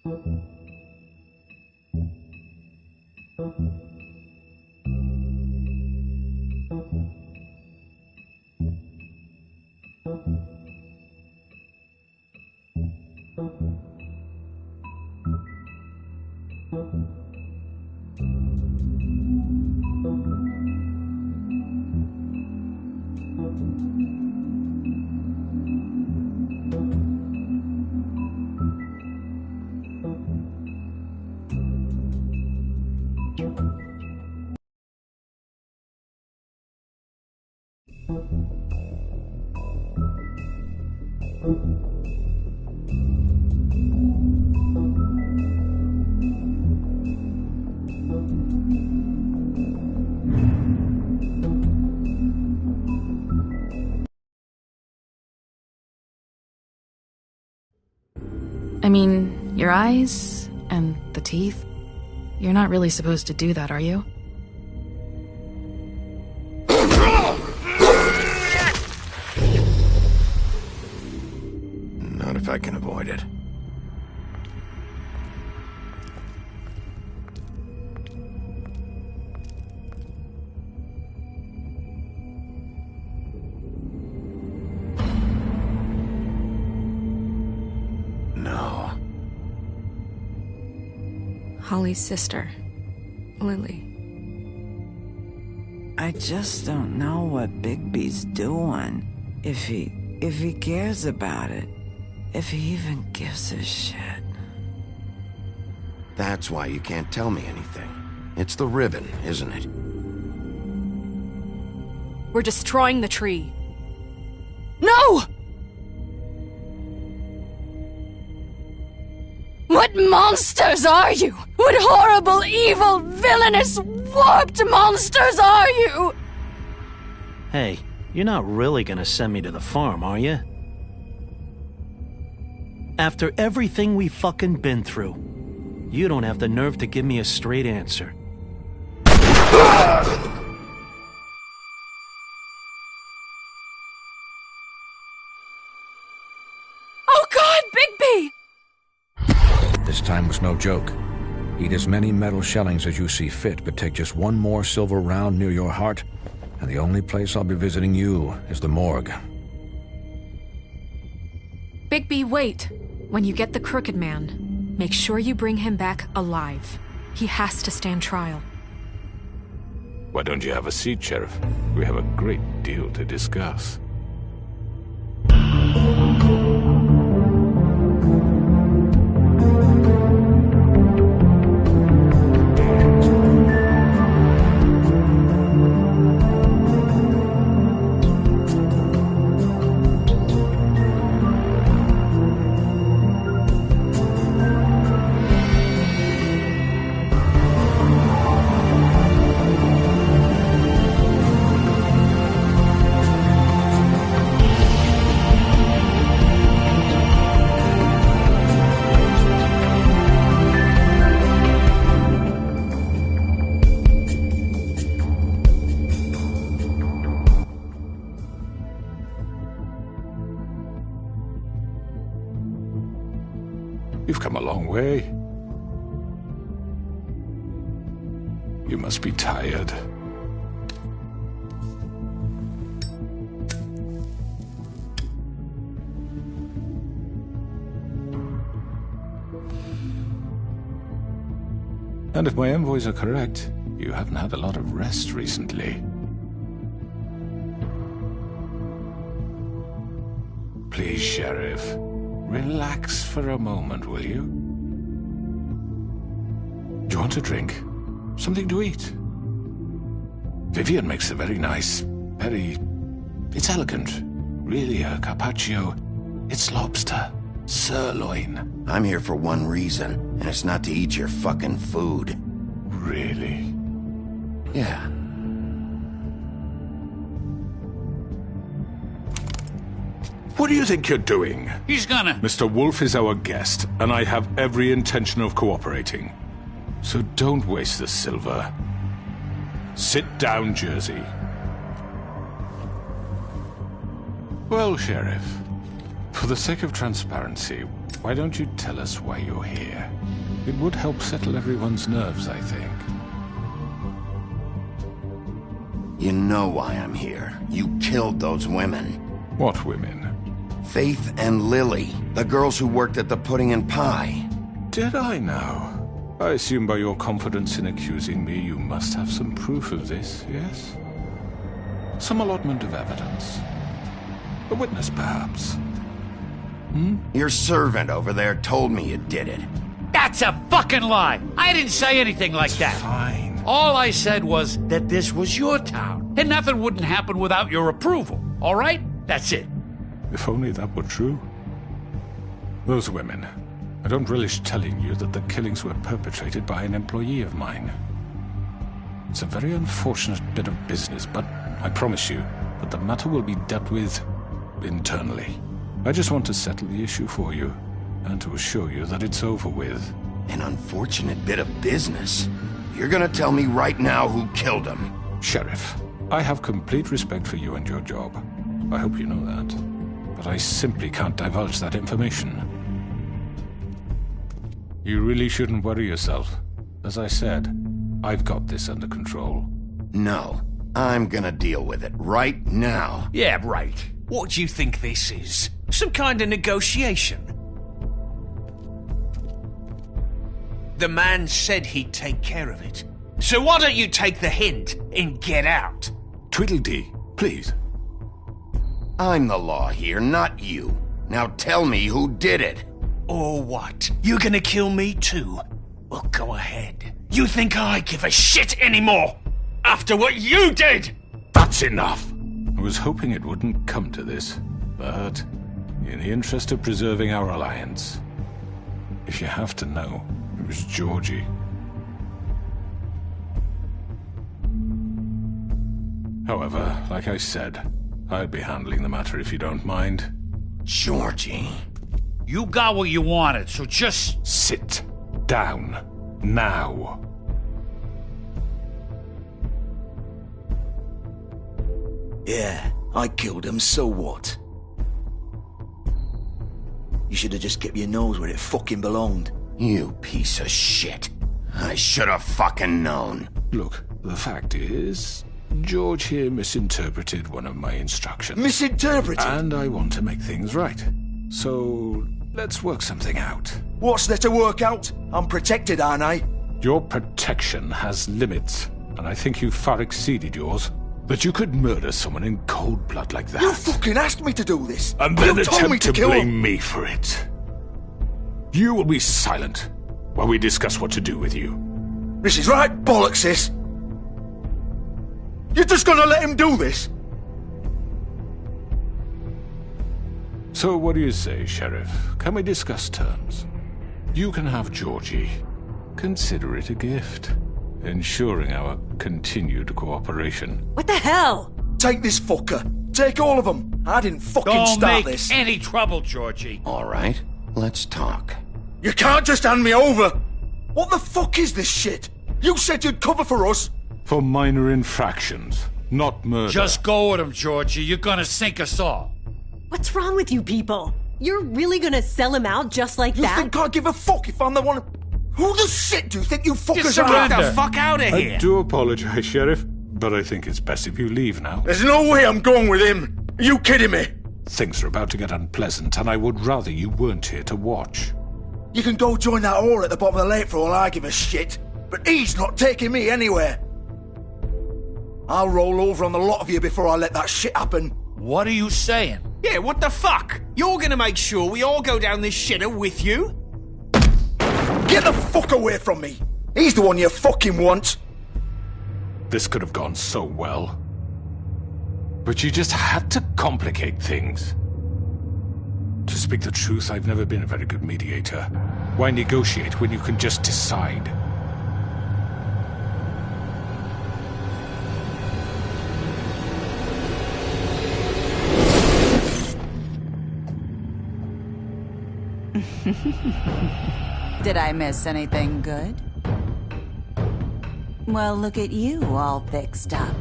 I mean, your eyes and the teeth. You're not really supposed to do that, are you? Not if I can avoid it. No. Holly's sister, Lily. I just don't know what Bigby's doing. If he cares about it. If he even gives a shit. That's why you can't tell me anything. It's the ribbon, isn't it? We're destroying the tree. No! What monsters are you? What horrible, evil, villainous, warped monsters are you? Hey, you're not really gonna send me to the farm, are you? After everything we fucking been through, you don't have the nerve to give me a straight answer. Oh God, Bigby! This time was no joke. Eat as many metal shellings as you see fit, but take just one more silver round near your heart, and the only place I'll be visiting you is the morgue. Bigby, wait. When you get the Crooked Man, make sure you bring him back alive. He has to stand trial. Why don't you have a seat, Sheriff? We have a great deal to discuss. You've come a long way. You must be tired. And if my envoys are correct, you haven't had a lot of rest recently. Please, Sheriff. Relax for a moment, will you? Do you want a drink? Something to eat? Vivian makes a very nice, it's elegant. Really, a carpaccio. It's lobster. Sirloin. I'm here for one reason, and it's not to eat your fucking food. Really? Yeah. What do you think you're doing? He's gonna... Mr. Wolf is our guest, and I have every intention of cooperating. So don't waste the silver. Sit down, Jersey. Well, Sheriff, for the sake of transparency, why don't you tell us why you're here? It would help settle everyone's nerves, I think. You know why I'm here. You killed those women. What women? Faith and Lily, the girls who worked at the Pudding and Pie. Did I now? I assume by your confidence in accusing me, you must have some proof of this, yes? Some allotment of evidence. A witness, perhaps. Your servant over there told me you did it. That's a fucking lie! I didn't say anything like that. Fine. All I said was that this was your town, and nothing wouldn't happen without your approval, all right? That's it. If only that were true. Those women. I don't relish telling you that the killings were perpetrated by an employee of mine. It's a very unfortunate bit of business, but I promise you that the matter will be dealt with internally. I just want to settle the issue for you, and to assure you that it's over with. An unfortunate bit of business? You're gonna tell me right now who killed him? Sheriff, I have complete respect for you and your job. I hope you know that. But I simply can't divulge that information. You really shouldn't worry yourself. As I said, I've got this under control. No, I'm gonna deal with it right now. Yeah, right. What do you think this is? Some kind of negotiation? The man said he'd take care of it. So why don't you take the hint and get out? Tweedledee, please. I'm the law here, not you. Now tell me who did it. Or what? You gonna kill me too? Well, go ahead. You think I give a shit anymore? After what you did? That's enough! I was hoping it wouldn't come to this, but in the interest of preserving our alliance, if you have to know, it was Georgie. However, like I said, I'll be handling the matter if you don't mind. Georgie. You got what you wanted, so just... Sit down. Now. Yeah, I killed him, so what? You should have just kept your nose where it fucking belonged. You piece of shit. I should have fucking known. Look, the fact is, George here misinterpreted one of my instructions. Misinterpreted? And I want to make things right. So, let's work something out. What's there to work out? I'm protected, aren't I? Your protection has limits, and I think you've far exceeded yours. That you could murder someone in cold blood like that. You fucking asked me to do this. And then you told me attempt to kill blame him. me for it. You will be silent while we discuss what to do with you. This is right bollocks, sis. You're just gonna let him do this? So what do you say, Sheriff? Can we discuss terms? You can have Georgie. Consider it a gift, ensuring our continued cooperation. What the hell? Take this fucker. Take all of them. I didn't fucking Don't start make this. any trouble, Georgie. All right, let's talk. You can't just hand me over. What the fuck is this shit? You said you'd cover for us. For minor infractions, not murder. Just go with him, Georgie. You're gonna sink us all. What's wrong with you people? You're really gonna sell him out just like You that? think I give a fuck if I'm the one... Who the shit do you think you fuckers are? Get the fuck out of here! I do apologize, Sheriff, but I think it's best if you leave now. There's no way I'm going with him. Are you kidding me? Things are about to get unpleasant, and I would rather you weren't here to watch. You can go join that whore at the bottom of the lake for all I give a shit. But he's not taking me anywhere. I'll roll over on the lot of you before I let that shit happen. What are you saying? Yeah, what the fuck? You're gonna make sure we all go down this shitter with you? Get the fuck away from me! He's the one you fucking want! This could have gone so well. But you just had to complicate things. To speak the truth, I've never been a very good mediator. Why negotiate when you can just decide? Did I miss anything good? Well, look at you, all fixed up.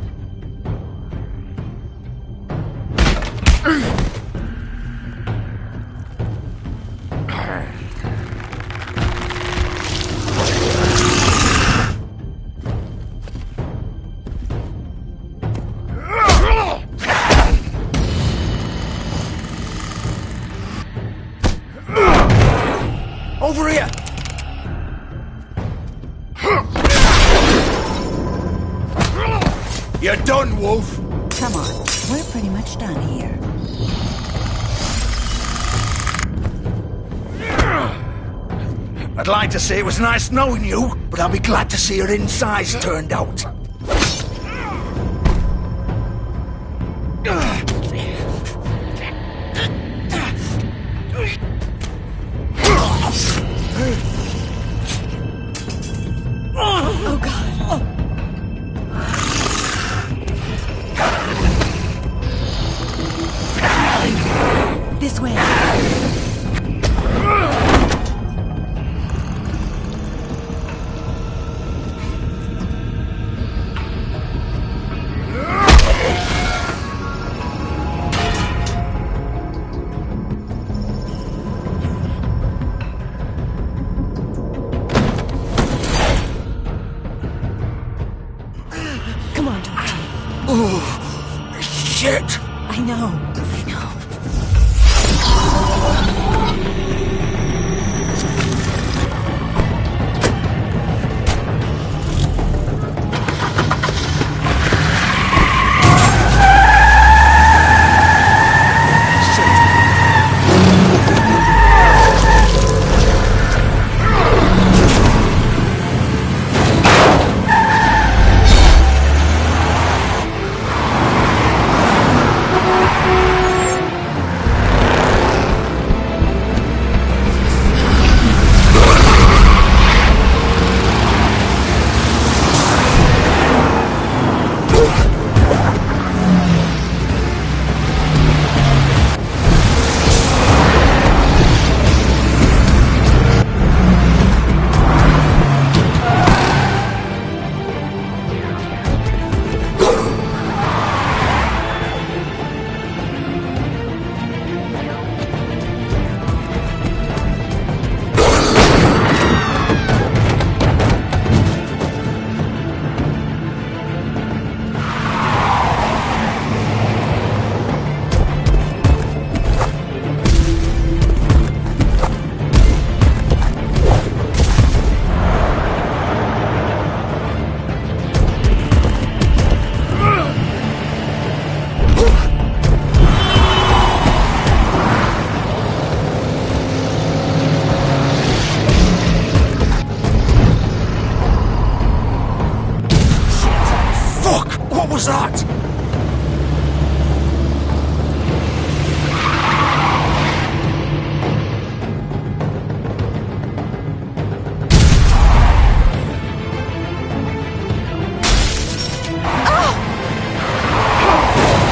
Over here! You're done, Wolf! Come on, we're pretty much done here. I'd like to say it was nice knowing you, but I'll be glad to see your insides turned out. Oh, God. This way. Come on, Georgie. Oh, shit! I know. What was that?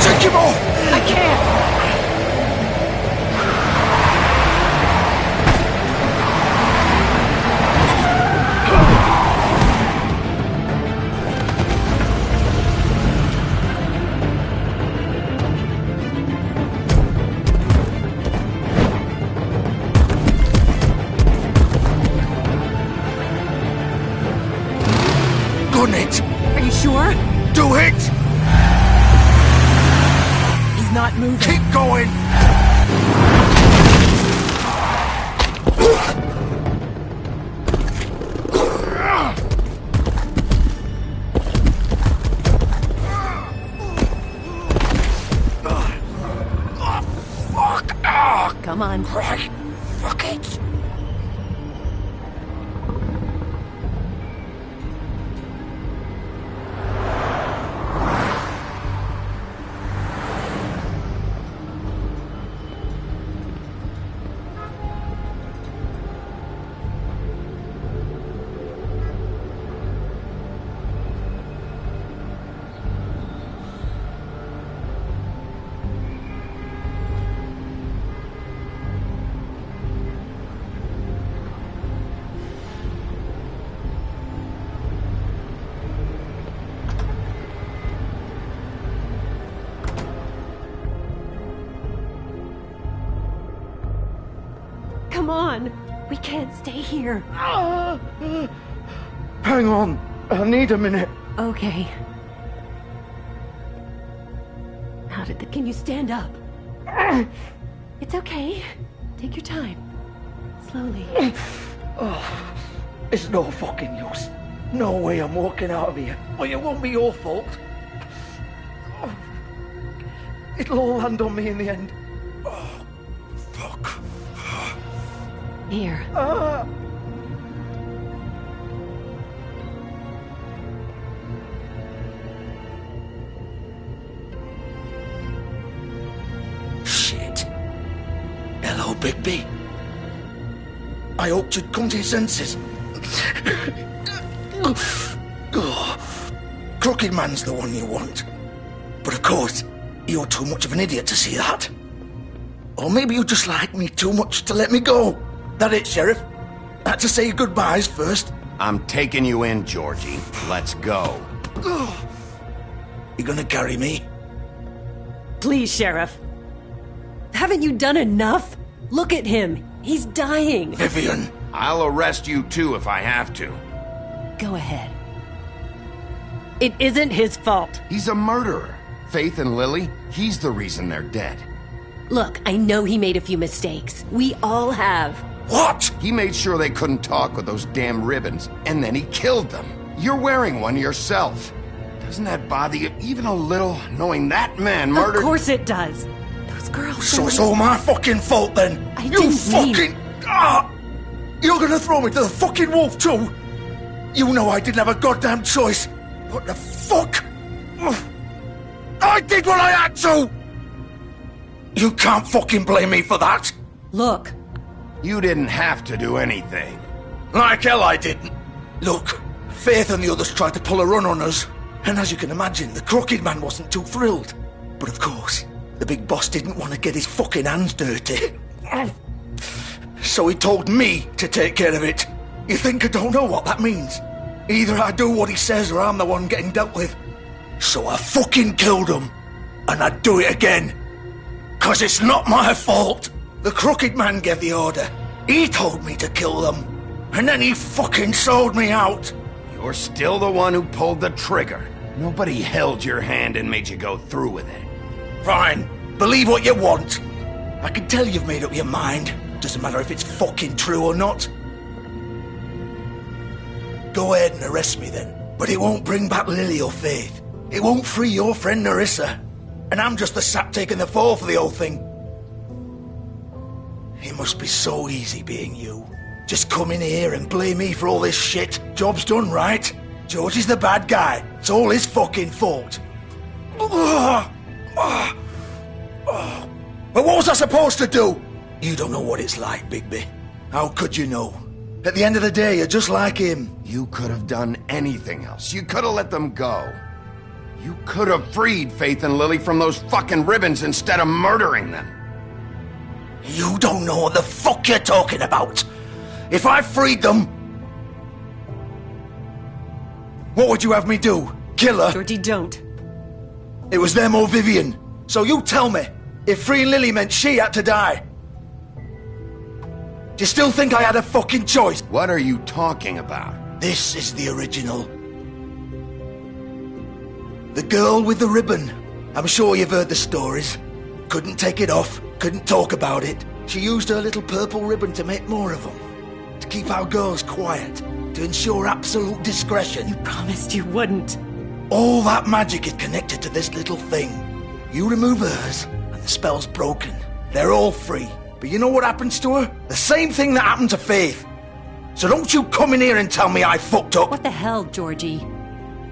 Take him off! I can't! Gun it! Are you sure? Do it! He's not moving. Keep going! Fuck! Come on. Right. Fuck it! Come on. We can't stay here. Hang on. I need a minute. Okay. Can you stand up? It's okay. Take your time. Slowly. Oh, it's no fucking use. No way I'm walking out of here. But it won't be your fault. Oh, it'll all land on me in the end. Oh, fuck. Here. Shit. Hello, Bigby. I hoped you'd come to your senses. Crooked Man's the one you want. But of course, you're too much of an idiot to see that. Or maybe you just like me too much to let me go. That it, Sheriff? Had to say your goodbyes first. I'm taking you in, Georgie. Let's go. You gonna carry me? Please, Sheriff. Haven't you done enough? Look at him. He's dying. Vivian. I'll arrest you too if I have to. Go ahead. It isn't his fault. He's a murderer. Faith and Lily, he's the reason they're dead. Look, I know he made a few mistakes. We all have. What? He made sure they couldn't talk with those damn ribbons, and then he killed them. You're wearing one yourself. Doesn't that bother you even a little, knowing that man murdered... Of course it does. Those girls... So it's all my fucking fault then? You fucking... You're gonna throw me to the fucking wolf too? You know I didn't have a goddamn choice. What the fuck? I did what I had to! You can't fucking blame me for that. Look. You didn't have to do anything. Like hell I didn't. Look, Faith and the others tried to pull a run on us. And as you can imagine, the Crooked Man wasn't too thrilled. But of course, the big boss didn't want to get his fucking hands dirty. So he told me to take care of it. You think I don't know what that means? Either I do what he says or I'm the one getting dealt with. So I fucking killed him. And I'd do it again. 'Cause it's not my fault. The Crooked Man gave the order. He told me to kill them. And then he fucking sold me out. You're still the one who pulled the trigger. Nobody held your hand and made you go through with it. Fine. Believe what you want. I can tell you've made up your mind. Doesn't matter if it's fucking true or not. Go ahead and arrest me then. But it won't bring back Lily or Faith. It won't free your friend Nerissa. And I'm just the sap taking the fall for the whole thing. It must be so easy being you. Just come in here and blame me for all this shit. Job's done, right? George is the bad guy. It's all his fucking fault. But what was I supposed to do? You don't know what it's like, Bigby. How could you know? At the end of the day, you're just like him. You could have done anything else. You could have let them go. You could have freed Faith and Lily from those fucking ribbons instead of murdering them. You don't know what the fuck you're talking about. If I freed them... What would you have me do? Kill her? Georgie, don't. It was them or Vivian. So you tell me, if freeing Lily meant she had to die. Do you still think I had a fucking choice? What are you talking about? This is the original. The girl with the ribbon. I'm sure you've heard the stories. Couldn't take it off, couldn't talk about it. She used her little purple ribbon to make more of them. To keep our girls quiet. To ensure absolute discretion. You promised you wouldn't. All that magic is connected to this little thing. You remove hers, and the spell's broken. They're all free. But you know what happens to her? The same thing that happened to Faith. So don't you come in here and tell me I fucked up. What the hell, Georgie?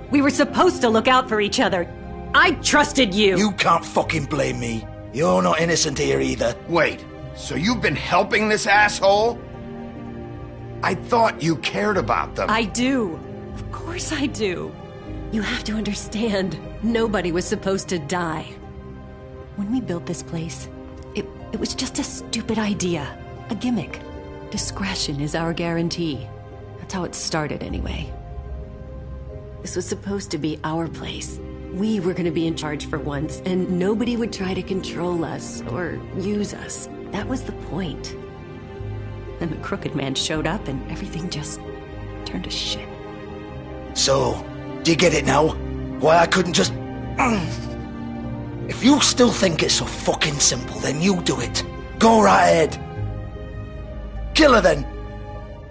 We were supposed to look out for each other. I trusted you. You can't fucking blame me. You're not innocent here either. Wait, so you've been helping this asshole? I thought you cared about them. I do. Of course I do. You have to understand, nobody was supposed to die. When we built this place, it was just a stupid idea. A gimmick. Discretion is our guarantee. That's how it started anyway. This was supposed to be our place. We were going to be in charge for once, and nobody would try to control us or use us. That was the point. Then the Crooked Man showed up, and everything just turned to shit. So, do you get it now? Why I couldn't just... If you still think it's so fucking simple, then you do it. Go right ahead. Kill her then.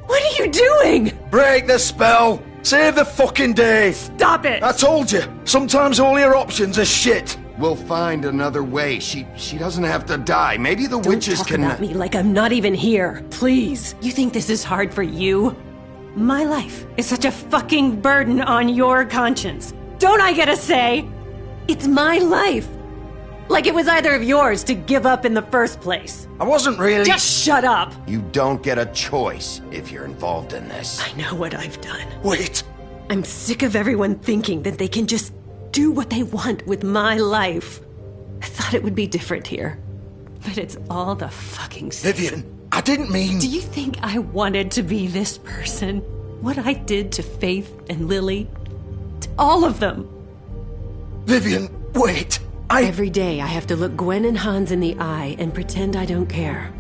What are you doing? Break the spell! Save the fucking day! Stop it! I told you, sometimes all your options are shit. We'll find another way. She doesn't have to die. Maybe the witches Don't can... talk about me like I'm not even here. Please. You think this is hard for you? My life is such a fucking burden on your conscience. Don't I get a say? It's my life. Like it was either of yours to give up in the first place. I wasn't really... Just shut up. You don't get a choice if you're involved in this. I know what I've done. Wait. I'm sick of everyone thinking that they can just do what they want with my life. I thought it would be different here. But it's all the fucking same. Vivian, I didn't mean... Do you think I wanted to be this person? What I did to Faith and Lily? To all of them? Vivian, wait. Every day I have to look Gwen and Hans in the eye and pretend I don't care.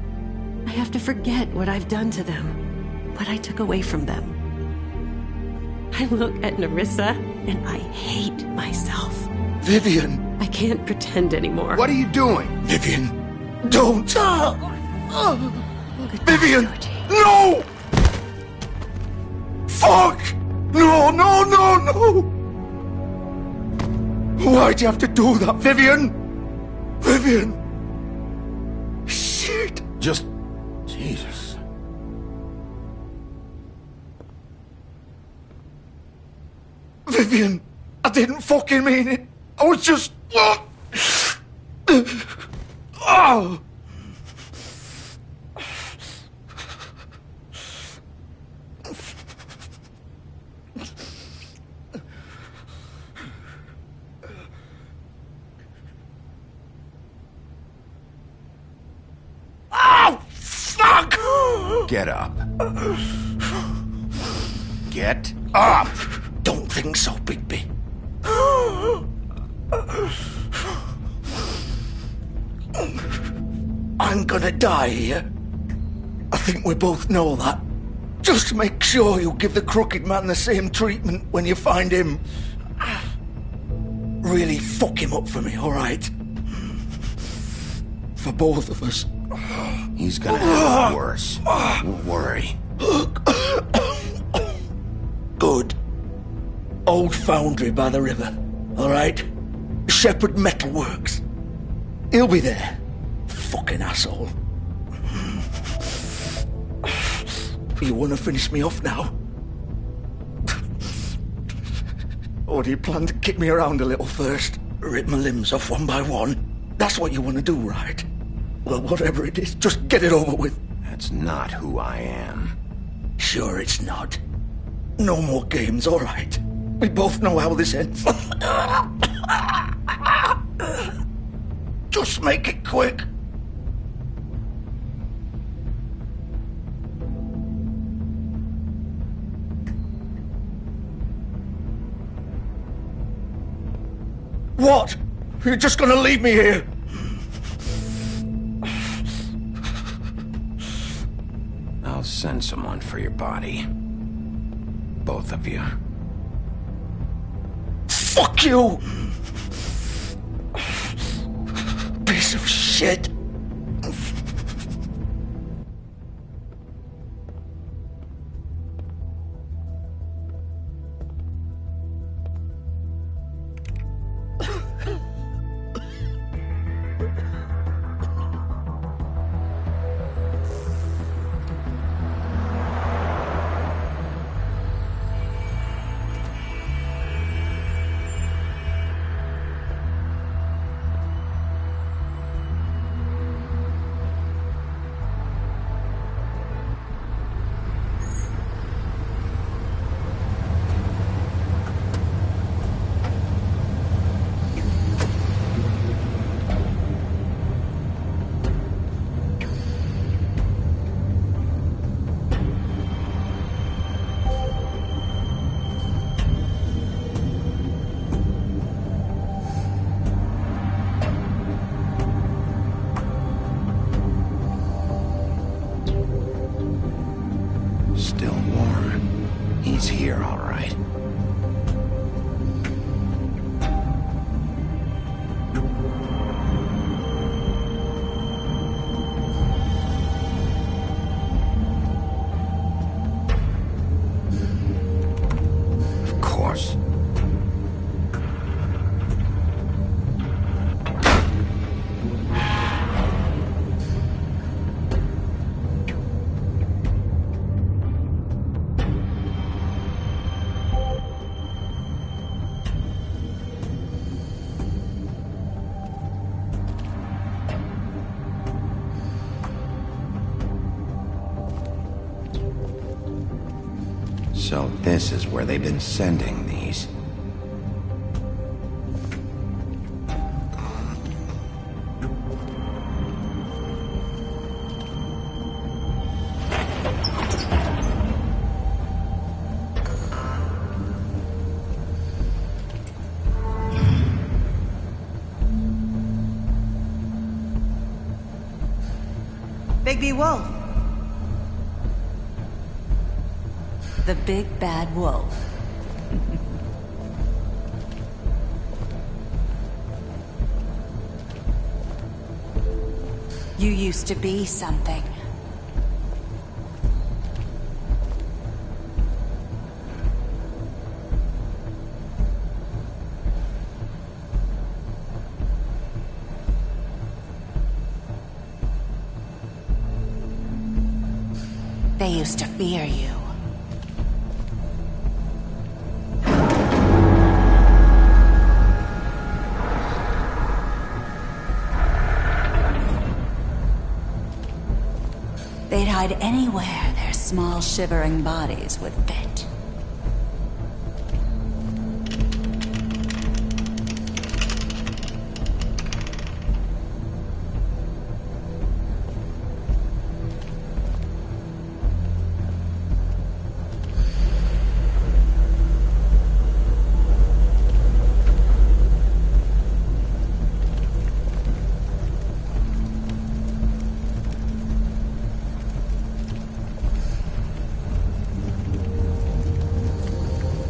I have to forget what I've done to them, what I took away from them. I look at Nerissa and I hate myself. Vivian! I can't pretend anymore. What are you doing? Vivian, don't! Vivian! No! Fuck! No, no, no, no! Why'd you have to do that, Vivian? Vivian! Shit! Just... Jesus. Vivian, I didn't fucking mean it. I was just... Oh! Oh, fuck! Get up. Get up! Don't think so, Bigby. I'm gonna die here. I think we both know that. Just make sure you give the crooked man the same treatment when you find him. Really fuck him up for me, alright? For both of us. He's gonna have it worse. Don't worry. Good. Old foundry by the river, alright? Shepherd Metalworks. He'll be there. Fucking asshole. You wanna finish me off now? Or do you plan to kick me around a little first? Rip my limbs off one by one? That's what you wanna do, right? Well, whatever it is, just get it over with. That's not who I am. Sure it's not. No more games, alright? We both know how this ends. Just make it quick. What? You're just gonna leave me here? I'll send someone for your body. Both of you. Fuck you! Piece of shit. Still warm. He's here, all right. So this is where they've been sending these. Bigby Wolf. The big bad wolf. You used to be something. They used to fear you. They'd hide anywhere their small shivering bodies would fit.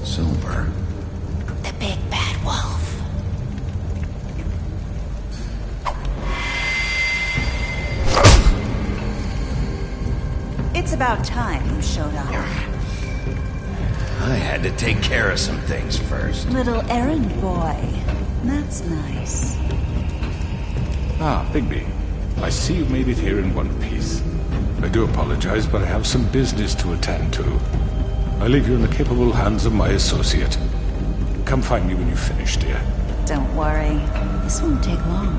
Silver. The big bad wolf. It's about time you showed up. I had to take care of some things first. Little errand boy. That's nice. Ah, Bigby. I see you made it here in one piece. I do apologize, but I have some business to attend to. I leave you in the capable hands of my associate. Come find me when you finish, dear. Don't worry. This won't take long.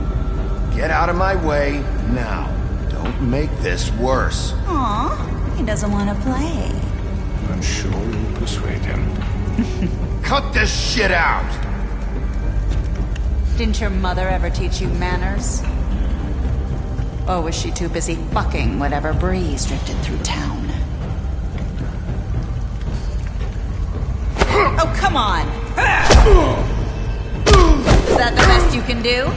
Get out of my way now. Don't make this worse. Aw, he doesn't want to play. I'm sure you'll persuade him. Cut this shit out! Didn't your mother ever teach you manners? Or was she too busy fucking whatever breeze drifted through town? Oh, come on! Is that the best you can do?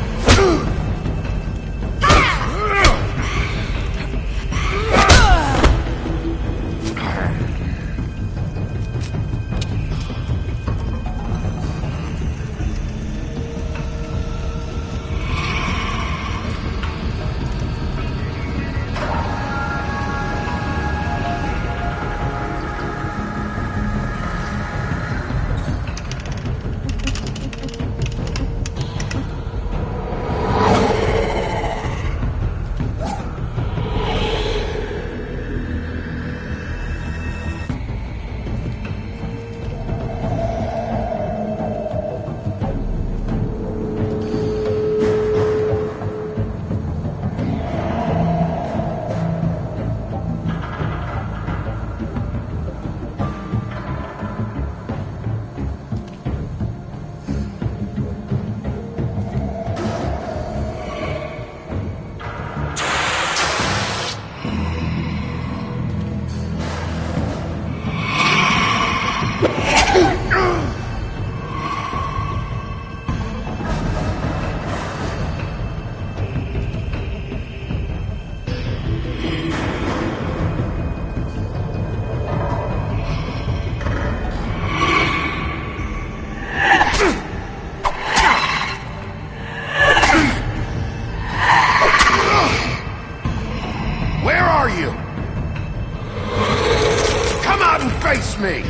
Face me!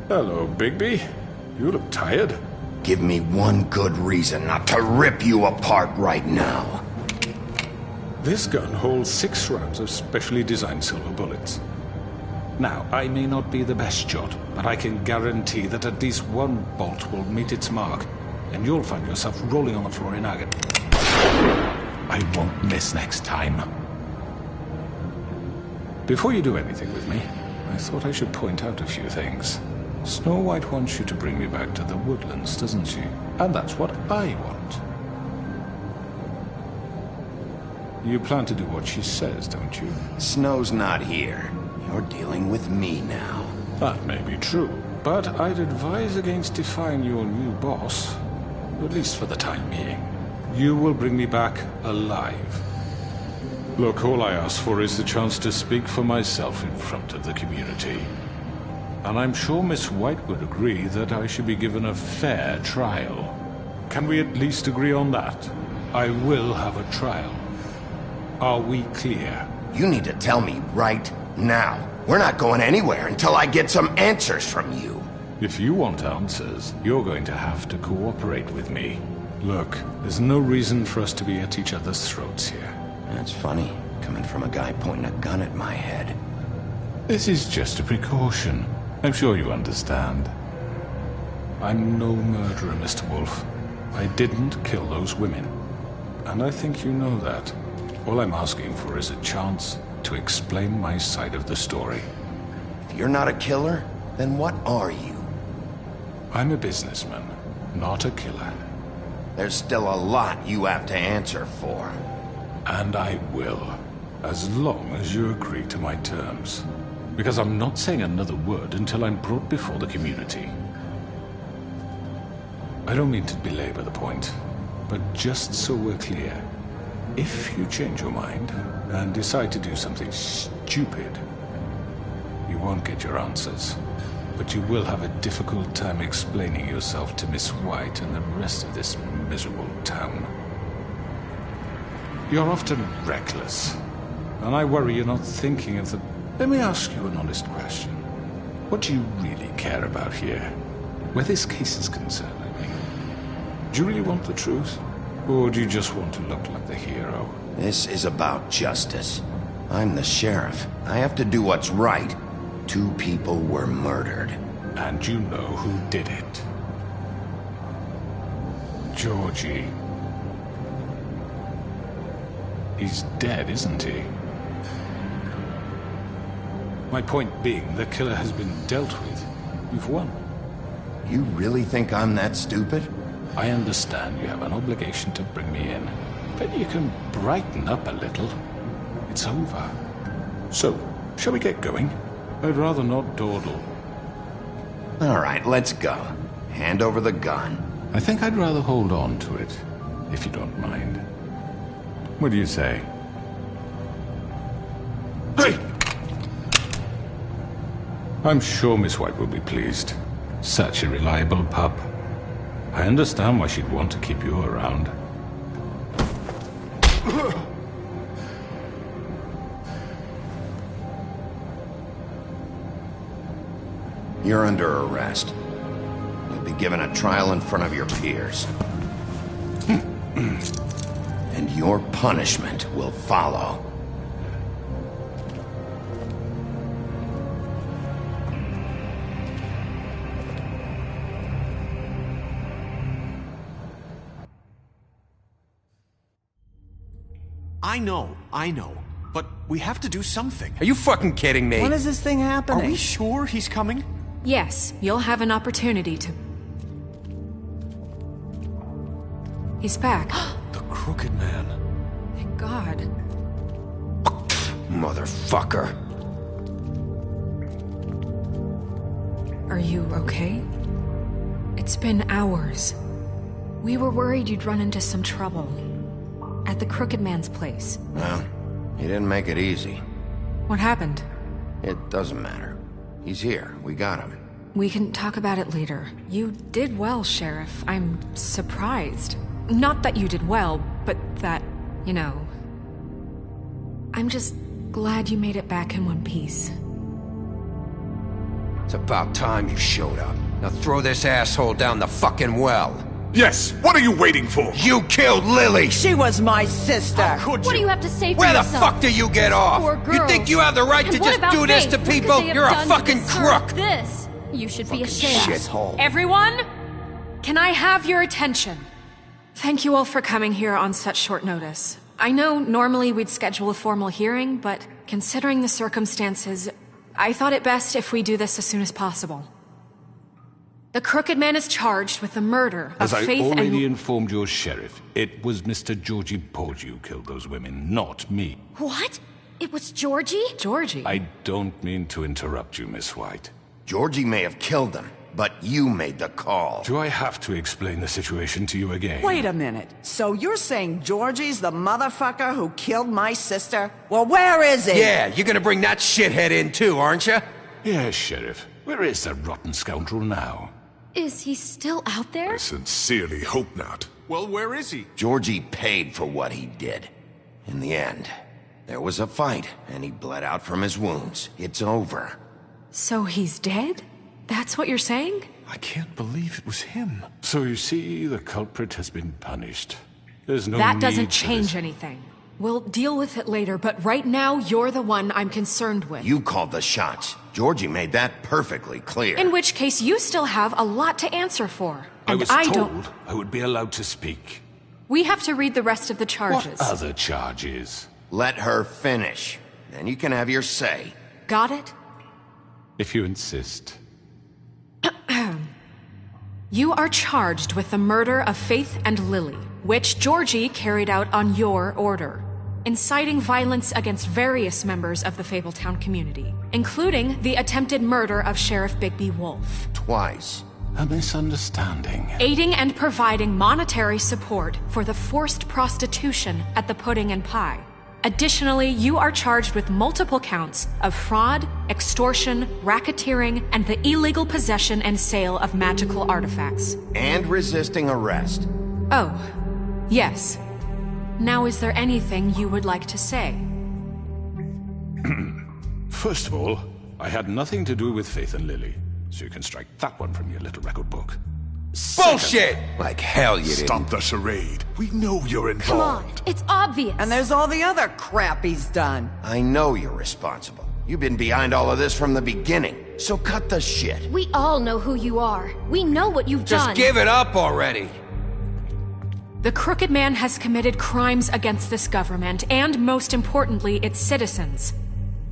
Hello, Bigby. You look tired. Give me one good reason not to rip you apart right now. This gun holds 6 rounds of specially designed silver bullets. Now, I may not be the best shot, but I can guarantee that at least one bolt will meet its mark, and you'll find yourself rolling on the floor in agony. I won't miss next time. Before you do anything with me, I thought I should point out a few things. Snow White wants you to bring me back to the woodlands, doesn't she? And that's what I want. You plan to do what she says, don't you? Snow's not here. You're dealing with me now. That may be true, but I'd advise against defying your new boss, at least for the time being. You will bring me back alive. Look, all I ask for is the chance to speak for myself in front of the community. And I'm sure Miss White would agree that I should be given a fair trial. Can we at least agree on that? I will have a trial. Are we clear? You need to tell me right now. We're not going anywhere until I get some answers from you. If you want answers, you're going to have to cooperate with me. Look, there's no reason for us to be at each other's throats here. That's funny, coming from a guy pointing a gun at my head. This is just a precaution. I'm sure you understand. I'm no murderer, Mr. Wolf. I didn't kill those women. And I think you know that. All I'm asking for is a chance to explain my side of the story. If you're not a killer, then what are you? I'm a businessman, not a killer. There's still a lot you have to answer for. And I will, as long as you agree to my terms. Because I'm not saying another word until I'm brought before the community. I don't mean to belabor the point, but just so we're clear, if you change your mind and decide to do something stupid, you won't get your answers. But you will have a difficult time explaining yourself to Miss White and the rest of this miserable town. You're often reckless, and I worry you're not thinking of the... Let me ask you an honest question. What do you really care about here? Where this case is concerned, I mean. Do you really want the truth? Or do you just want to look like the hero? This is about justice. I'm the sheriff. I have to do what's right. 2 people were murdered. And you know who did it. Georgie. He's dead, isn't he? My point being, the killer has been dealt with. You've won. You really think I'm that stupid? I understand you have an obligation to bring me in, but you can brighten up a little. It's over. So, shall we get going? I'd rather not dawdle. All right, let's go. Hand over the gun. I think I'd rather hold on to it, if you don't mind. What do you say? Hey! I'm sure Miss White will be pleased. Such a reliable pup. I understand why she'd want to keep you around. You're under arrest. You'll be given a trial in front of your peers. And your punishment will follow. I know. But we have to do something. Are you fucking kidding me? When is this thing happening? Are we sure he's coming? Yes, you'll have an opportunity to... He's back. The Crooked Man. Thank God. Motherfucker. Are you okay? It's been hours. We were worried you'd run into some trouble. At the Crooked Man's place. Well, he didn't make it easy. What happened? It doesn't matter. He's here. We got him. We can talk about it later. You did well, Sheriff. I'm surprised. Not that you did well, but that, you know... I'm just glad you made it back in one piece. It's about time you showed up. Now throw this asshole down the fucking well. Yes, what are you waiting for? You killed Lily! She was my sister. What do you have to say for Where the yourself? fuck do you get off? Poor You girls. think you have the right And to what just about do this Faith? to What could people? they have You're a done to fucking deserve crook! This. You should be ashamed. Shithole. Everyone, can I have your attention? Thank you all for coming here on such short notice. I know normally we'd schedule a formal hearing, but considering the circumstances, I thought it best if we do this as soon as possible. The Crooked Man is charged with the murder of As I Faith already and... informed your sheriff, it was Mr. Georgie Porgy who killed those women, not me. What? It was Georgie? Georgie? I don't mean to interrupt you, Miss White. Georgie may have killed them, but you made the call. Do I have to explain the situation to you again? Wait a minute. So you're saying Georgie's the motherfucker who killed my sister? Well, where is he? Yeah, you're gonna bring that shithead in too, aren't you? Yes, Sheriff. Where is that rotten scoundrel now? Is he still out there? I sincerely hope not. Well, where is he? Georgie paid for what he did. In the end, there was a fight, and he bled out from his wounds. It's over. So he's dead? That's what you're saying? I can't believe it was him. So you see, the culprit has been punished. There's no That need doesn't for change this. anything. We'll deal with it later, but right now, you're the one I'm concerned with. You called the shots. Georgie made that perfectly clear. In which case, you still have a lot to answer for. I And was I told don't... I would be allowed to speak. We have to read the rest of the charges. What other charges? Let her finish. Then you can have your say. Got it? If you insist. You are charged with the murder of Faith and Lily, which Georgie carried out on your order, inciting violence against various members of the Fabletown community, including the attempted murder of Sheriff Bigby Wolf. Twice. A misunderstanding. Aiding and providing monetary support for the forced prostitution at the Pudding and Pie. Additionally, you are charged with multiple counts of fraud, extortion, racketeering, and the illegal possession and sale of magical artifacts. And resisting arrest. Oh, yes. Now, is there anything you would like to say? First of all, I had nothing to do with Faith and Lily, so you can strike that one from your little record book. Bullshit! Like hell you didn't. Stop the charade. We know you're involved. Come on, it's obvious. And there's all the other crap he's done. I know you're responsible. You've been behind all of this from the beginning. So cut the shit. We all know who you are. We know what you've done. Just give it up already. The Crooked Man has committed crimes against this government and, most importantly, its citizens.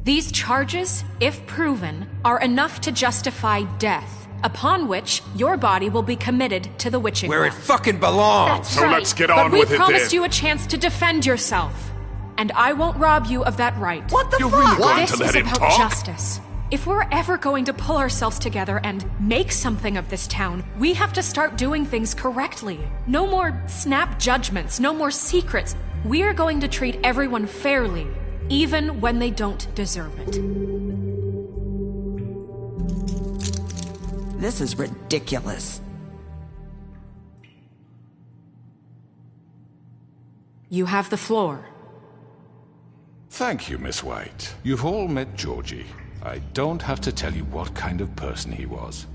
These charges, if proven, are enough to justify death, upon which your body will be committed to the witching Where it well. fucking belongs. That's right. Let's get on But we with it promised then. you a chance to defend yourself, and I won't rob you of that right. What the You're fuck? really going This to let is him about talk? justice. If we're ever going to pull ourselves together and make something of this town, we have to start doing things correctly. No more snap judgments, no more secrets. We are going to treat everyone fairly, even when they don't deserve it. This is ridiculous. You have the floor. Thank you, Miss White. You've all met Georgie. I don't have to tell you what kind of person he was.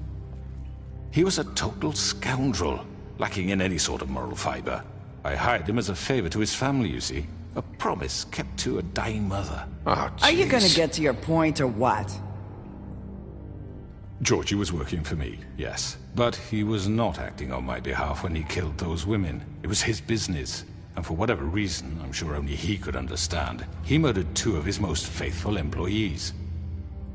He was a total scoundrel, lacking in any sort of moral fiber. I hired him as a favor to his family, you see. A promise kept to a dying mother. Oh, Are you gonna jeez. get to your point or what? Georgie was working for me, yes. But he was not acting on my behalf when he killed those women. It was his business. And for whatever reason, I'm sure only he could understand, he murdered 2 of his most faithful employees.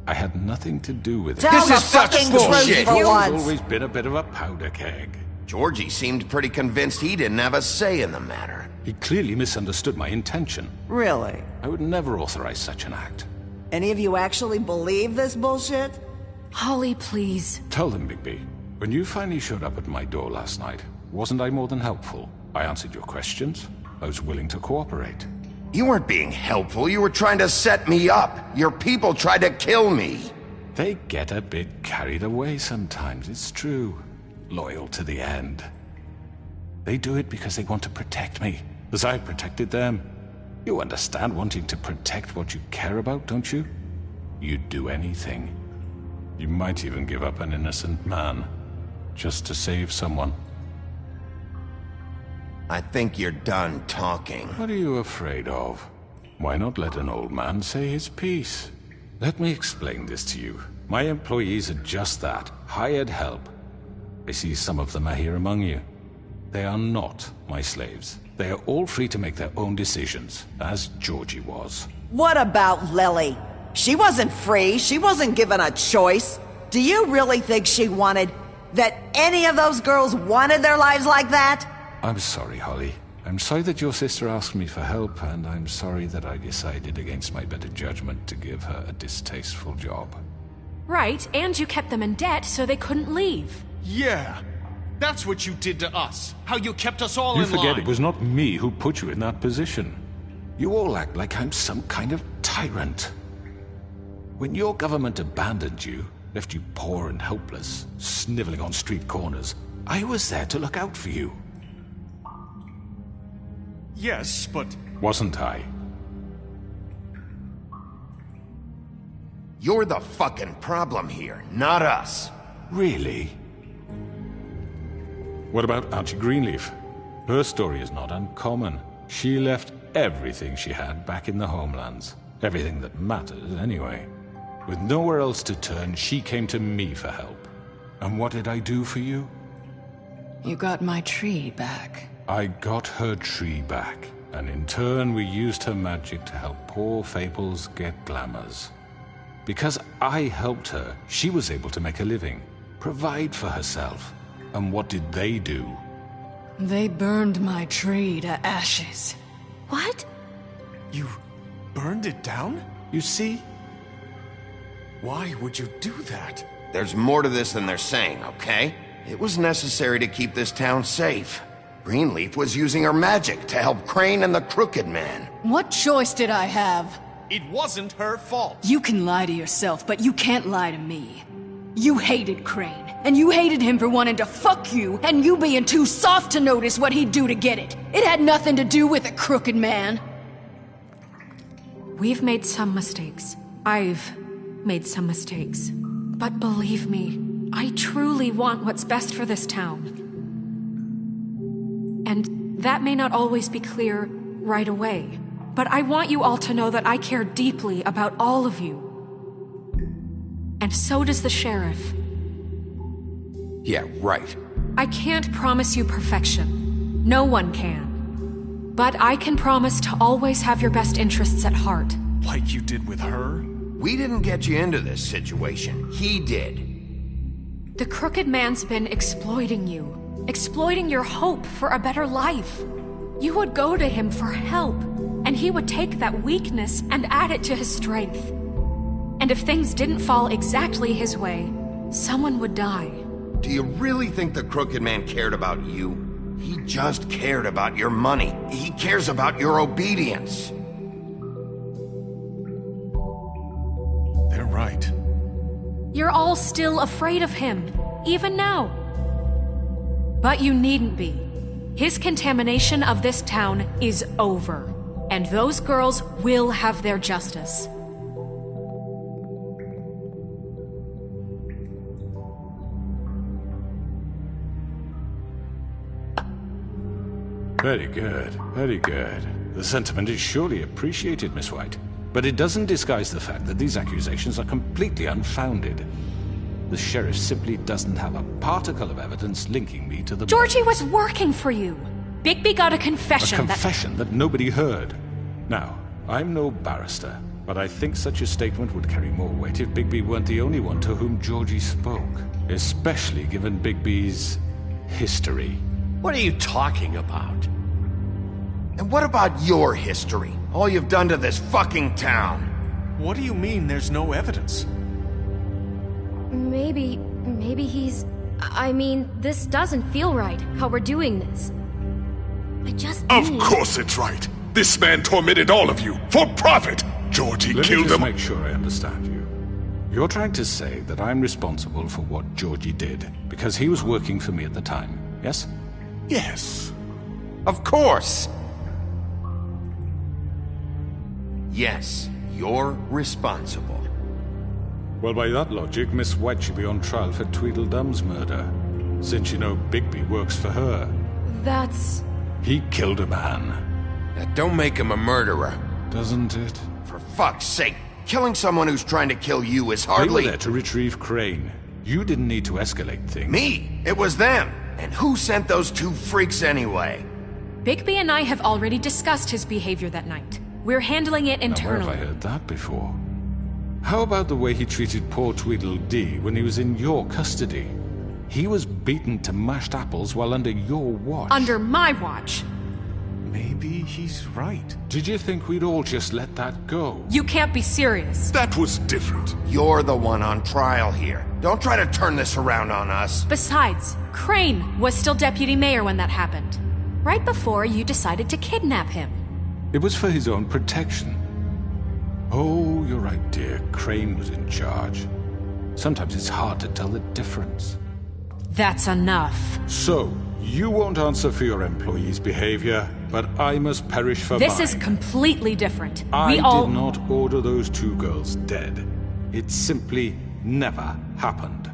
I had nothing to do with it. Tell This is the such fucking bullshit. truth for He's once. always been a bit of a powder keg. Georgie seemed pretty convinced he didn't have a say in the matter. He clearly misunderstood my intention. Really? I would never authorize such an act. Any of you actually believe this bullshit? Holly, please. Tell them, Bigby. When you finally showed up at my door last night, wasn't I more than helpful? I answered your questions. I was willing to cooperate. You weren't being helpful. You were trying to set me up. Your people tried to kill me. They get a bit carried away sometimes, it's true. Loyal to the end. They do it because they want to protect me, as I protected them. You understand wanting to protect what you care about, don't you? You'd do anything. You might even give up an innocent man, just to save someone. I think you're done talking. What are you afraid of? Why not let an old man say his piece? Let me explain this to you. My employees are just that, hired help. I see some of them are here among you. They are not my slaves. They are all free to make their own decisions, as Georgie was. What about Lily? She wasn't free. She wasn't given a choice. Do you really think she wanted... that any of those girls wanted their lives like that? I'm sorry, Holly. I'm sorry that your sister asked me for help, and I'm sorry that I decided against my better judgment to give her a distasteful job. Right, and you kept them in debt so they couldn't leave. Yeah. That's what you did to us. How you kept us all You in line. forget it was not me who put you in that position. You all act like I'm some kind of tyrant. When your government abandoned you, left you poor and helpless, sniveling on street corners, I was there to look out for you. Yes, but... Wasn't I? You're the fucking problem here, not us. Really? What about Auntie Greenleaf? Her story is not uncommon. She left everything she had back in the homelands. Everything that mattered, anyway. With nowhere else to turn, she came to me for help. And what did I do for you? You got my tree back. I got her tree back, and in turn we used her magic to help poor Fables get glamours. Because I helped her, she was able to make a living, provide for herself. And what did they do? They burned my tree to ashes. What? You burned it down? You see? Why would you do that? There's more to this than they're saying, okay? It was necessary to keep this town safe. Greenleaf was using her magic to help Crane and the Crooked Man. What choice did I have? It wasn't her fault. You can lie to yourself, but you can't lie to me. You hated Crane, and you hated him for wanting to fuck you, and you being too soft to notice what he'd do to get it. It had nothing to do with a Crooked Man. We've made some mistakes. I've made some mistakes. But believe me, I truly want what's best for this town. And that may not always be clear right away. But I want you all to know that I care deeply about all of you. And so does the sheriff. Yeah, right. I can't promise you perfection. No one can. But I can promise to always have your best interests at heart. Like you did with her? We didn't get you into this situation. He did. The Crooked Man's been exploiting you. Exploiting your hope for a better life. You would go to him for help, and he would take that weakness and add it to his strength. And if things didn't fall exactly his way, someone would die. Do you really think the Crooked Man cared about you? He just cared about your money. He cares about your obedience. They're right. You're all still afraid of him, even now. But you needn't be. His contamination of this town is over, and those girls will have their justice. Very good, very good. The sentiment is surely appreciated, Miss White. But it doesn't disguise the fact that these accusations are completely unfounded. The sheriff simply doesn't have a particle of evidence linking me to the... Georgie was working for you. Bigby got a confession. A confession that nobody heard. Now, I'm no barrister, but I think such a statement would carry more weight if Bigby weren't the only one to whom Georgie spoke. Especially given Bigby's history. What are you talking about? And what about your history? All you've done to this fucking town. What do you mean there's no evidence? Maybe he's... I mean, this doesn't feel right, how we're doing this. I just Of course it's right. This man tormented all of you, for profit! Georgie killed them. Let me just make sure I understand you. You're trying to say that I'm responsible for what Georgie did, because he was working for me at the time, yes? Yes. Of course! Yes, you're responsible. Well, by that logic, Miss White should be on trial for Tweedledum's murder, since you know Bigby works for her. That's... He killed a man. That don't make him a murderer. Doesn't it? For fuck's sake, killing someone who's trying to kill you is They hardly... were there to retrieve Crane. You didn't need to escalate things. Me? It was them. And who sent those two freaks anyway? Bigby and I have already discussed his behavior that night. We're handling it Now, where internally. have I heard that before? How about the way he treated poor Tweedledee when he was in your custody? He was beaten to mashed apples while under your watch. Under my watch. Maybe he's right. Did you think we'd all just let that go? You can't be serious. That was different. You're the one on trial here. Don't try to turn this around on us. Besides, Crane was still deputy mayor when that happened. Right before you decided to kidnap him. It was for his own protection. Oh, you're right, dear. Crane was in charge. Sometimes it's hard to tell the difference. That's enough. So, you won't answer for your employees' behavior, but I must perish for This mine. is completely different. I We all... did not order those two girls dead. It simply never happened.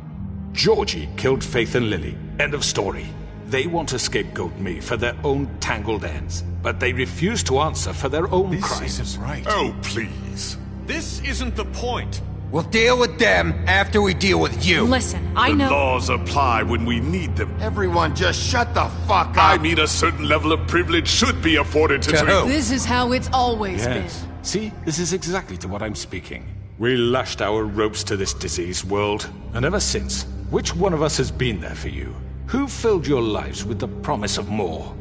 Georgie killed Faith and Lily. End of story. They want to scapegoat me for their own tangled ends, but they refuse to answer for their own crimes. This isn't right. Oh, please. This isn't the point. We'll deal with them after we deal with you. Listen, I The know... laws apply when we need them. Everyone just shut the fuck up. I mean, a certain level of privilege should be afforded to... This is how it's always Yes. See, this is exactly to what I'm speaking. We lashed our ropes to this diseased world, and ever since, which one of us has been there for you? Who filled your lives with the promise of more?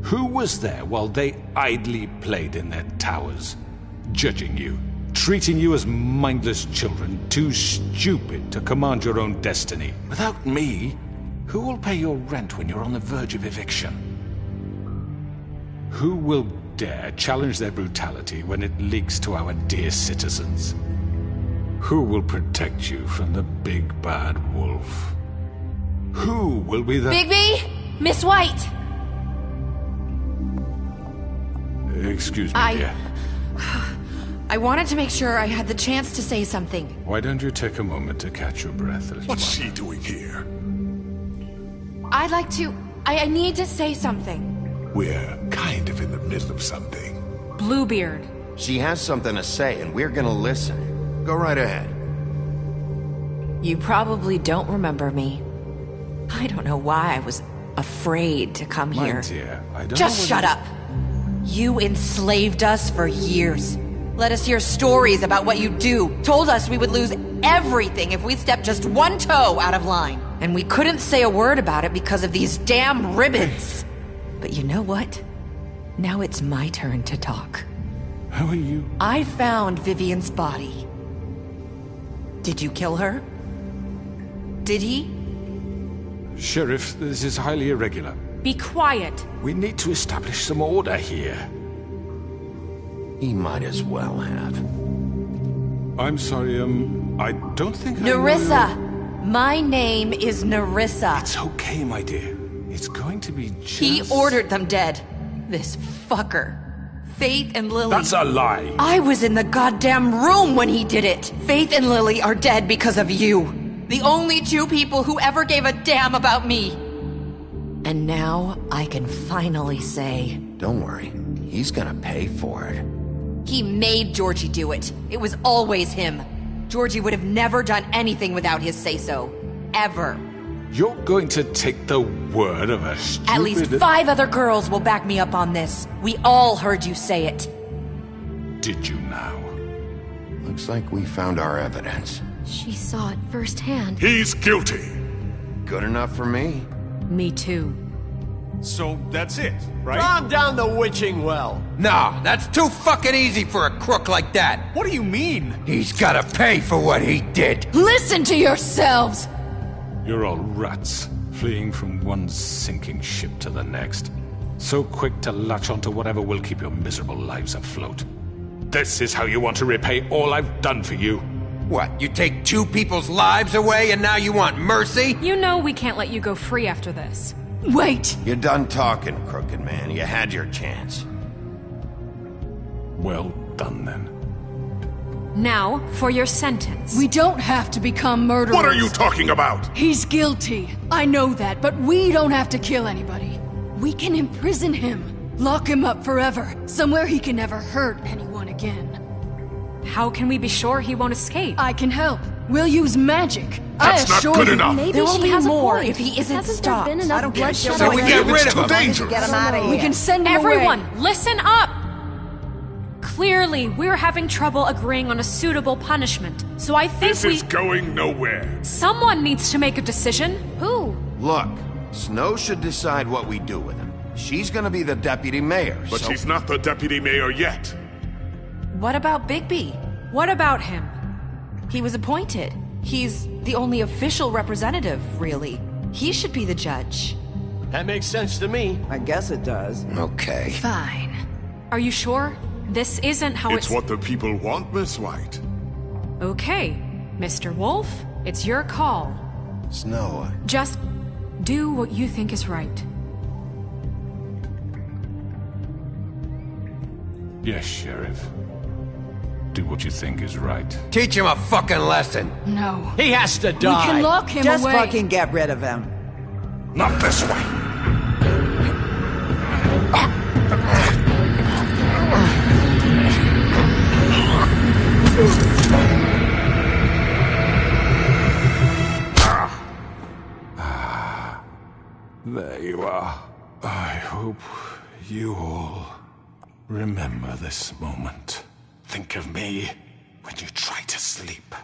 Who was there while they idly played in their towers, judging you, treating you as mindless children, too stupid to command your own destiny? Without me, who will pay your rent when you're on the verge of eviction? Who will dare challenge their brutality when it leaks to our dear citizens? Who will protect you from the big bad wolf? Who will be the... Bigby! Miss White! Excuse me, dear. I wanted to make sure I had the chance to say something. Why don't you take a moment to catch your breath? What's she doing here? I'd like to... I need to say something. We're kind of in the middle of something. Bluebeard. She has something to say, and we're gonna listen. Go right ahead. You probably don't remember me. I don't know why I was afraid to come My here. dear, I don't Just know shut up! You enslaved us for years. Let us hear stories about what you do. Told us we would lose everything if we stepped just one toe out of line. And we couldn't say a word about it because of these damn ribbons. But you know what? Now it's my turn to talk. How are you? I found Vivian's body. Did you kill her? Did he? Sheriff, this is highly irregular. Be quiet. We need to establish some order here. He might as well have. I'm sorry, I don't think Nerissa! My name is Nerissa. It's okay, my dear. It's going to be just... He ordered them dead. This fucker. Faith and Lily. That's a lie. I was in the goddamn room when he did it. Faith and Lily are dead because of you. The only two people who ever gave a damn about me. And now I can finally say... Don't worry. He's gonna pay for it. He made Georgie do it. It was always him. Georgie would have never done anything without his say-so. Ever. You're going to take the word of a stupid... At least 5 other girls will back me up on this. We all heard you say it. Did you now? Looks like we found our evidence. She saw it firsthand. He's guilty. Good enough for me. Me too. So that's it, right? Calm down the witching well. Nah, that's too fucking easy for a crook like that. What do you mean? He's gotta pay for what he did. Listen to yourselves! You're all rats, fleeing from one sinking ship to the next. So quick to latch onto whatever will keep your miserable lives afloat. This is how you want to repay all I've done for you. What, you take 2 people's lives away and now you want mercy? You know we can't let you go free after this. Wait! You're done talking, crooked man. You had your chance. Well done, then. Now, for your sentence. We don't have to become murderers. What are you talking about? He's guilty. I know that, but we don't have to kill anybody. We can imprison him. Lock him up forever. Somewhere he can never hurt anyone again. How can we be sure he won't escape? I can help. We'll use magic. That's not good enough. Maybe There will she be has more a point. if he isn't Hasn't stopped. there been enough bloodshed? So we get rid of him. Dangerous. Get him out of here. We can send him Everyone, away. listen up! Clearly, we're having trouble agreeing on a suitable punishment, so I think This is going nowhere. Someone needs to make a decision. Who? Look, Snow should decide what we do with him. She's gonna be the deputy mayor, But so... she's not the deputy mayor yet. What about Bigby? What about him? He was appointed. He's the only official representative, really. He should be the judge. That makes sense to me. I guess it does. Okay. Fine. Are you sure? This isn't how It's what the people want, Miss White. Okay, Mr. Wolf, it's your call. Snow, Just do what you think is right. Yes, Sheriff. Do what you think is right. Teach him a fucking lesson. No. He has to We die. can lock him Just away. fucking get rid of him. Not this way. There you are. I hope you all remember this moment. Think of me when you try to sleep.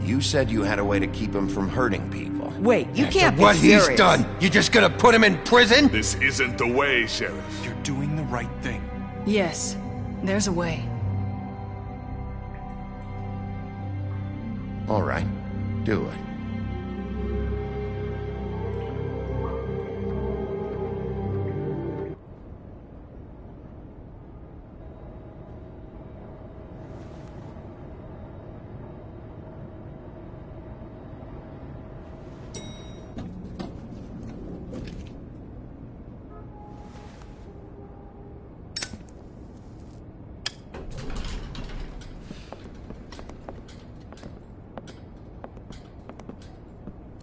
you said you had a way to keep him from hurting people. Wait, you can't be What serious. he's done, you just gonna put him in prison? This isn't the way, Sheriff. You're doing the right thing. Yes, there's a way. All right, do it.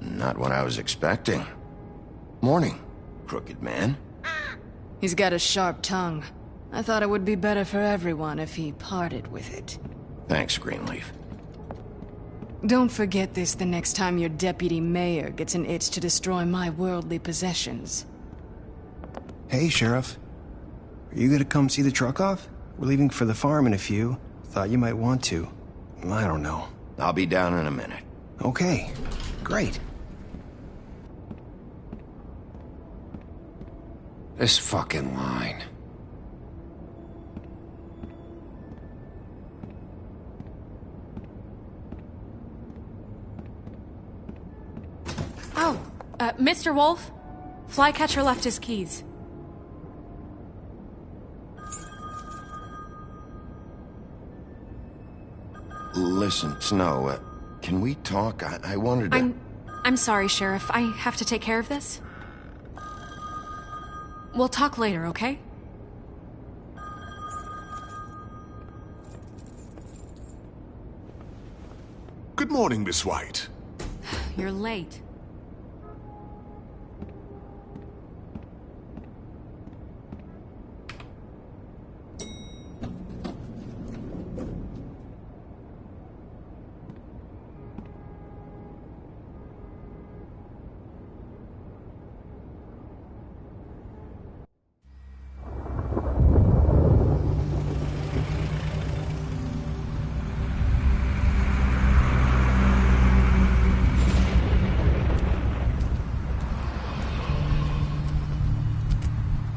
Not what I was expecting. Morning, crooked man. He's got a sharp tongue. I thought it would be better for everyone if he parted with it. Thanks, Greenleaf. Don't forget this the next time your deputy mayor gets an itch to destroy my worldly possessions. Hey, Sheriff. Are you gonna come see the truck off? We're leaving for the farm in a few. Thought you might want to. I don't know. I'll be down in a minute. Okay, great. This fucking line. Oh, Mr. Wolf? Flycatcher left his keys. Listen, Snow, can we talk? I wanted to... I'm sorry, Sheriff. I have to take care of this. We'll talk later, okay? Good morning, Miss White. You're late.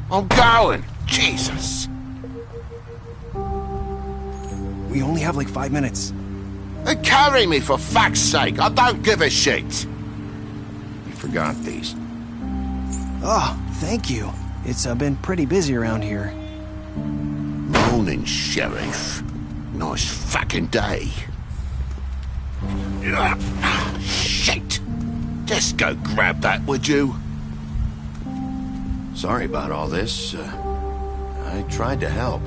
I'm going! Jesus! We only have like 5 minutes. Carry me, for fuck's sake! I don't give a shit! You forgot these. Oh, thank you. It's been pretty busy around here. Morning, Sheriff. Nice fucking day. Shit! Just go grab that, would you? Sorry about all this. I tried to help.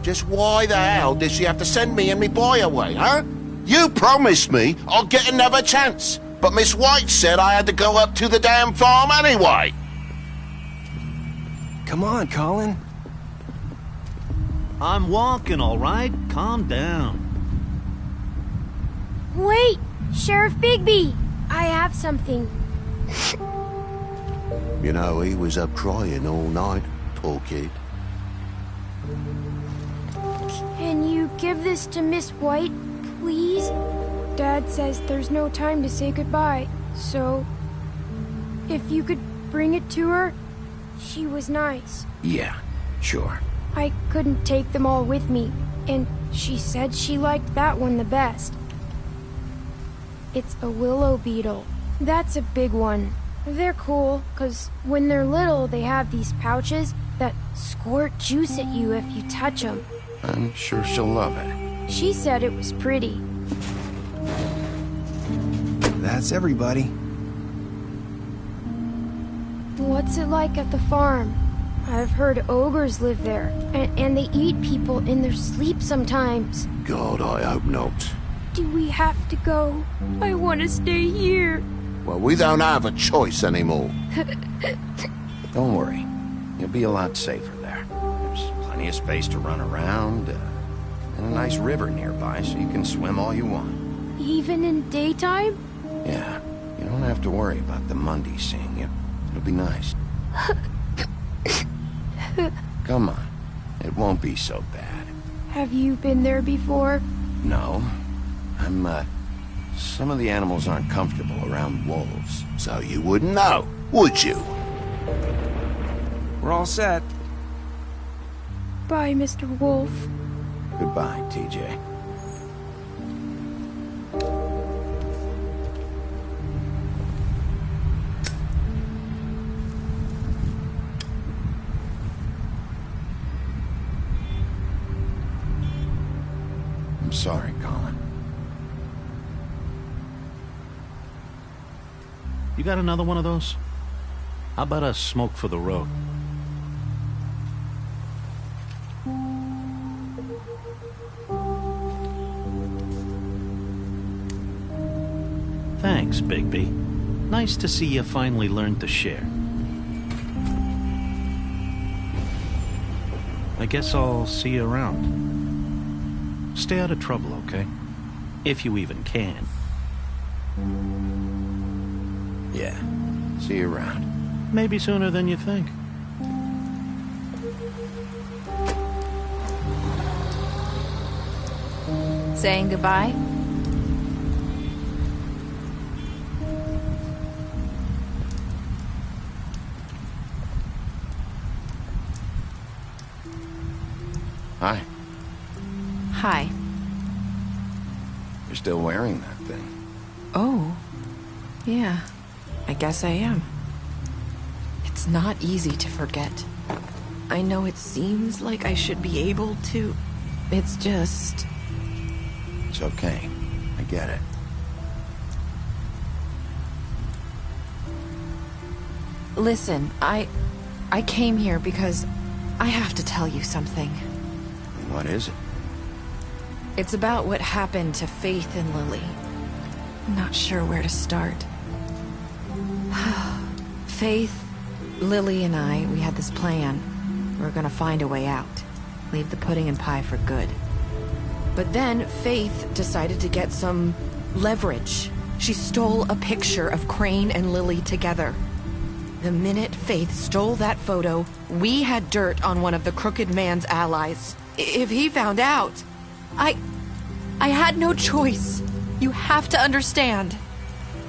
Just why the hell did she have to send me and me boy away, huh? You promised me I'll get another chance, but Miss White said I had to go up to the damn farm anyway. Come on, Colin. I'm walking, all right? Calm down. Wait! Sheriff Bigby! I have something. You know, he was up crying all night, poor kid. Can you give this to Miss White, please? Dad says there's no time to say goodbye, so... if you could bring it to her, she was nice. Yeah, sure. I couldn't take them all with me, and she said she liked that one the best. It's a willow beetle. That's a big one. They're cool, 'cause when they're little, they have these pouches that squirt juice at you if you touch them. I'm sure she'll love it. She said it was pretty. That's everybody. What's it like at the farm? I've heard ogres live there, and they eat people in their sleep sometimes. God, I hope not. Do we have to go? I want to stay here. Well, we don't have a choice anymore. Don't worry. You'll be a lot safer there. There's plenty of space to run around, and a nice river nearby so you can swim all you want. Even in daytime? Yeah, you don't have to worry about the Mundies seeing you. It'll be nice. Come on. It won't be so bad. Have you been there before? No. Some of the animals aren't comfortable around wolves. So you wouldn't know, would you? We're all set. Bye, Mr. Wolf. Goodbye, TJ. I'm sorry, Colin. You got another one of those? How about a smoke for the road? Thanks, Bigby. Nice to see you finally learned to share. I guess I'll see you around. Stay out of trouble, okay? If you even can. Yeah. See you around. Maybe sooner than you think. Saying goodbye? Hi. Hi. You're still wearing that thing. Oh. Yeah. I guess I am. It's not easy to forget. I know it seems like I should be able to. It's just... It's okay. I get it. Listen, I came here because I have to tell you something. What is it? It's about what happened to Faith and Lily. I'm not sure where to start. Faith, Lily, and I, we had this plan. We were gonna find a way out. Leave the pudding and pie for good. But then Faith decided to get some leverage. She stole a picture of Crane and Lily together. The minute Faith stole that photo, we had dirt on one of the Crooked Man's allies. If he found out, I had no choice. You have to understand.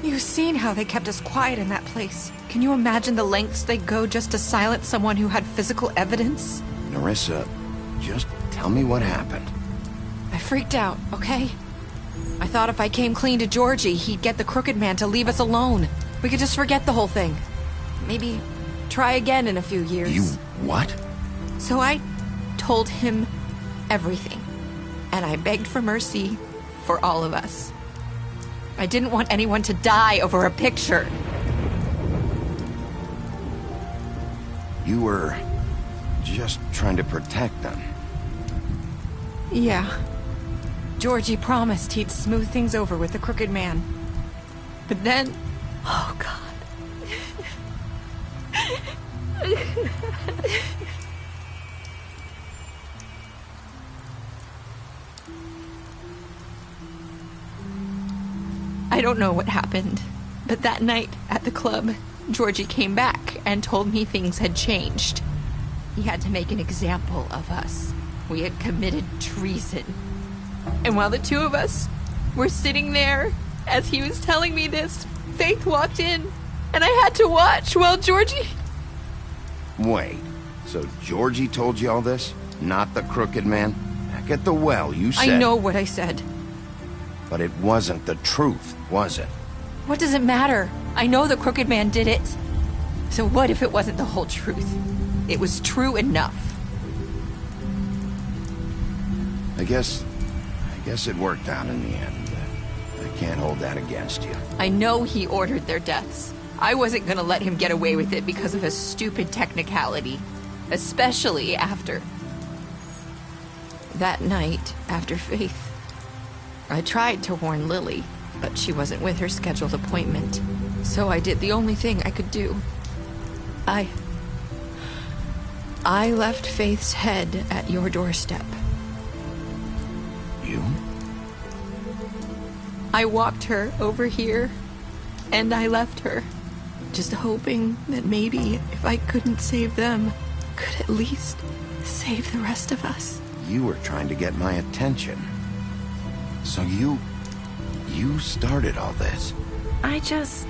You've seen how they kept us quiet in that place. Can you imagine the lengths they go just to silence someone who had physical evidence? Nerissa, just tell me what happened. I freaked out, okay? I thought if I came clean to Georgie, he'd get the Crooked Man to leave us alone. We could just forget the whole thing. Maybe try again in a few years. You what? So I told him everything. And I begged for mercy for all of us. I didn't want anyone to die over a picture. You were just trying to protect them. Yeah. Georgie promised he'd smooth things over with the Crooked Man. But then... Oh, God. I don't know what happened, but that night at the club, Georgie came back and told me things had changed. He had to make an example of us. We had committed treason. And while the two of us were sitting there, as he was telling me this, Faith walked in, and I had to watch while Georgie... Wait, so Georgie told you all this? Not the Crooked Man? Back at the well, you said... I know what I said. But it wasn't the truth, was it? What does it matter? I know the Crooked Man did it. So what if it wasn't the whole truth? It was true enough. I guess it worked out in the end. I can't hold that against you. I know he ordered their deaths. I wasn't gonna let him get away with it because of a stupid technicality. Especially after... that night, after Faith. I tried to warn Lily, but she wasn't with her scheduled appointment. So I did the only thing I could do. I left Faith's head at your doorstep. You? I walked her over here, and I left her, just hoping that maybe if I couldn't save them, could at least save the rest of us. You were trying to get my attention. So you started all this. I just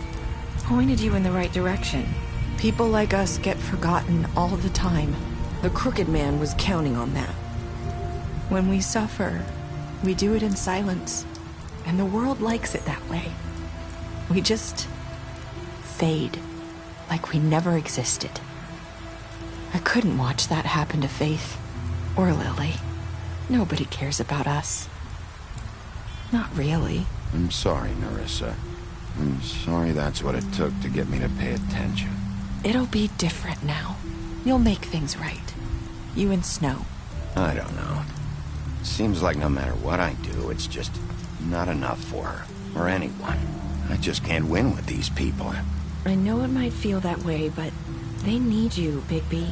pointed you in the right direction. People like us get forgotten all the time. The Crooked Man was counting on that. When we suffer, we do it in silence. And the world likes it that way. We just fade, like we never existed. I couldn't watch that happen to Faith or Lily. Nobody cares about us. Not really. I'm sorry, Nerissa. I'm sorry that's what it took to get me to pay attention. It'll be different now. You'll make things right. You and Snow. I don't know. Seems like no matter what I do, it's just not enough for her, or anyone. I just can't win with these people. I know it might feel that way, but they need you, Bigby.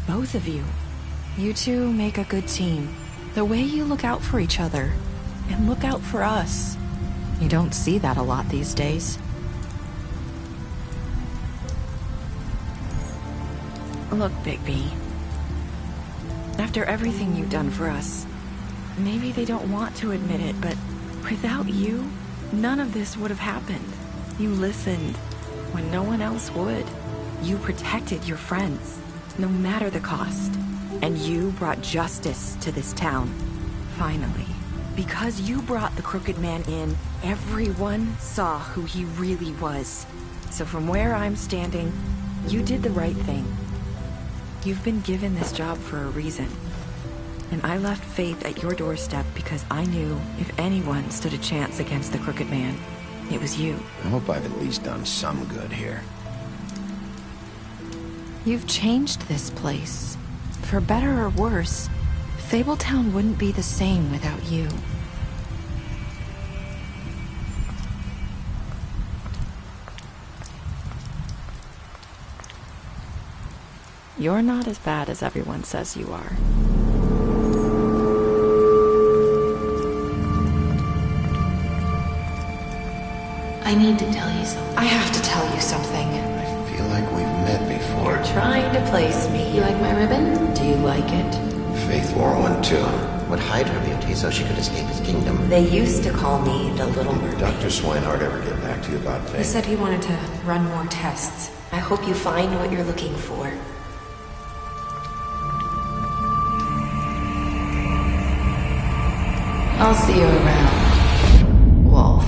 Both of you. You two make a good team. The way you look out for each other, and look out for us. You don't see that a lot these days. Look, Bigby. After everything you've done for us, maybe they don't want to admit it, but without you, none of this would have happened. You listened when no one else would. You protected your friends, no matter the cost. And you brought justice to this town. Finally. Because you brought the Crooked Man in, everyone saw who he really was. So from where I'm standing, you did the right thing. You've been given this job for a reason. And I left Faith at your doorstep because I knew if anyone stood a chance against the Crooked Man, it was you. I hope I've at least done some good here. You've changed this place. For better or worse, Fabletown wouldn't be the same without you. You're not as bad as everyone says you are. I need to tell you something. I have to tell you something. I feel like we've met before. You're trying to place me. You like my ribbon? Do you like it? Faith wore one too. Would hide her beauty so she could escape his kingdom. They used to call me the Little Mermaid. Dr. Swinehart ever get back to you about Faith? He said he wanted to run more tests. I hope you find what you're looking for. I'll see you around, Wolf.